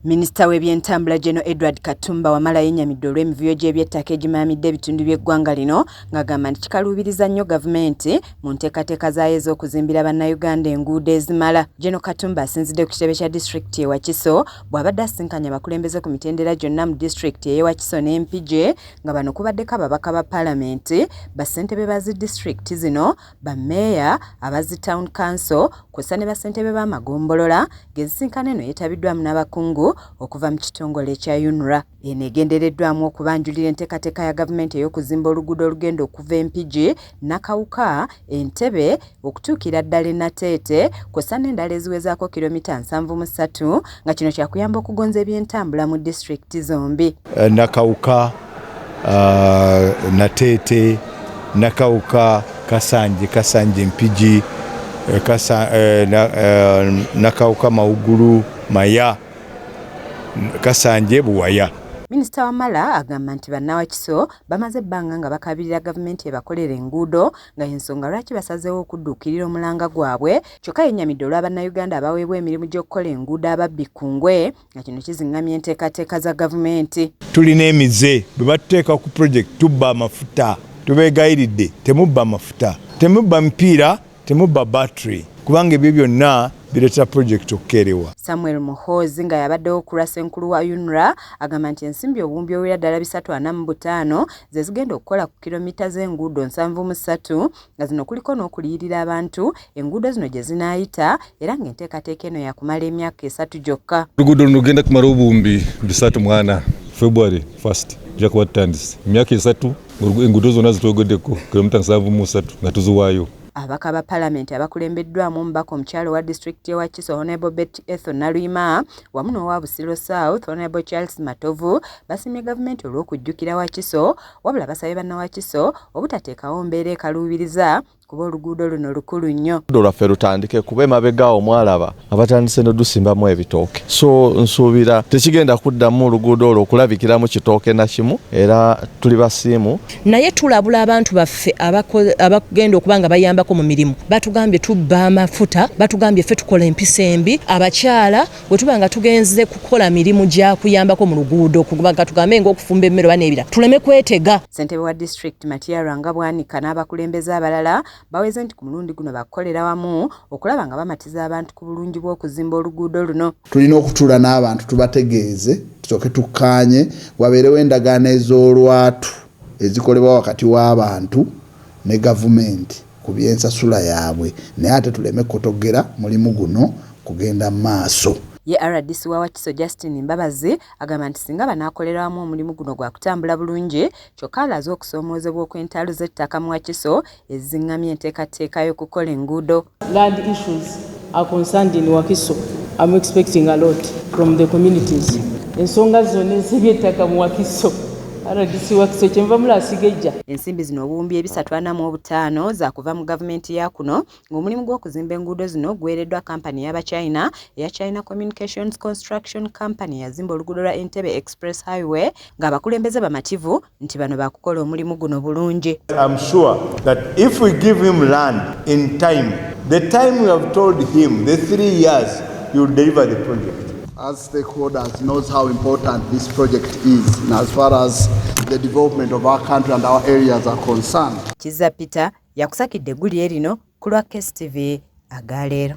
Minisita w'ebyentambula General Edward Katumba Wamala yennyamidde olw'emivuyo gy'ebyettaka egimaamidde ebitundu by'eggwanga lino ng'agamba nti kikaluubiriza nnyo gavumenti mu nteekateeka zaayo ez'okuzimbira bannayuganda enguudo ezimala. General Katumba asinzidde ku kitebe kya disitulikiti y'e Wakiso bw'abadde asinkanye abakulembeze ku mitendera gyonna mu disitulikiti y'e Wakiso ne Mpigi nga bano kubaddeko ababaka ba paalamenti, bassentebe ba zi disitulikiti zino, bammeeya, abazi town council kw'ossa ne bassentebe b'amagombolola ng'ensisinkano eno yeetabiddwamu n'abakungu okuva mu kitongole ekya UNRA. Eno egendereddwamu okubanjulira enteekateeka ya gavumenti ey'okuzimba oluguudo olugenda okuva Mpigi, Nakawuka, Entebbe okutuukira ddala e Nateete kw'ossa n'endala eziwezaako kilomita 73 nga kino kyakuyamba okugonza ebyentambula mu disitulikiti zombi. Nakawuka, Nateete, Nakawuka, Kasanje, Mpigi, Nakawuka, Mawugulu, Maya, Kasanje, Buwaya. Minisita Wamala agamba nti bannawakiso bamaze ebbanga nga bakabirira gavumenti ebakolera enguudo nga ensonga lwaki basazeewo okudduukirira omulanga gwabwe, kyokka yennyamidde olwa bannayuganda abaweebwa emirimu gy'okukola enguudo ababbi ku ngwe nga kino kizingamya enteekateeka za gavumenti. Tulina emize bwe batuteeka ku project tubba amafuta, tubeegayiridde temubba amafuta, temubba mipiira, temubba battery kubanga ebyo byonna bireeta project okukeerewa. Samuel Muhoozi nga yabaddewo okulwasa enkulu wa UNRA agamba nti ensimbi obuwumbi obwera ddala 345 ze zigenda okukola ku kilomita z'enguudo 73 nga zino kuliko n'okuliyirira abantu enguudo zino gye zinaayita era ng'enteekateeka eno yakumala emyaka 3 gyokka. Oluguudo luno lugenda kumala obuwumbi 3 February 1st ija kuba tutandise emyaka 3 enguudo zonna zitwegoddeko kilomita 73 nga tuziwaayo. Ababaka ba paalamenti abakulembeddwamu omubaka omukyalo wa disitulikiti y'e Wakiso Honorable Betty Ethel Naluyima wamu n'owa Busiro South Honorable Charles Matovu basimye gavumenti olw'okujjukira Wakiso wabula basabye bannawakiso obutateekawo mbeera ekaluubiriza kuba oluguudo luno lukulu nnyo. Lwaffe lutandike kuba emabega omwalaba abatandise ne dusimbamu ebitooke, so nsuubira tekigenda kuddamu oluguudo olwo okulabikiramu kitooke na kimu era tuli basiimu. Naye tulabula abantu baffe abagenda okuba nga bayambako mu mirimu, batugambye tubba amafuta, batugambye ffe tukola empisa embi, abakyala bwe tuba nga tugenze kukola mirimu gya kuyambako mu luguudo kuba tugambe ng'okufumba emmere oba n'ebirala tuleme kwetega. Ssentebe wa disitulikiti Matiya Rwangabwanika n'abakulembeze abalala baweze nti ku mulundi guno bakolera wamu okulaba nga bamatiza abantu ku bulungi bw'okuzimba oluguudo luno. Tulina okutuula n'abantu tubategeeze tusooke tukkaanye wabeerewo endagaano ez'olwatu ezikolebwa wakati w'abantu ne gavumenti ku by'ensasula yaabwe naye ate tuleme kutogera mulimu guno kugenda mu maaso. Ye RDC wa Wakiso Justin Mbabazi agamba nti singa banaakolera wamu omulimu guno gwa kutambula bulungi kyokka alaze okusoomoozebwa okw'entalo z'ettaka mu Wakiso ezizingamya enteekateeka y'okukola enguudo. Land issues are concerned in Wakiso. I'm expecting a lot from the communities. Ensonga zonna ez'eby'ettaka mu Wakiso RDC Wakiso kyenva mulasigejja. Ensimbi zino obuwumbi 345 za kuva mu gavumenti ya kuno ng'omulimu gw'okuzimba enguudo zino guweereddwa kampani y'Abachina eya China Communications Construction Company yazimba oluguudo lwa Entebbe Express Highway ng'abakulembeze bamativu nti bano bakukola omulimu guno bulungi. I'm sure that if we give him land in time, the time we have told him, the 3 years, he will deliver the project. As stakeholders knows how important this project is and as far as the development of our country and our areas are concerned. Kiza Peter yakusakidde eggulire lino ku Lwaki TV agaleero.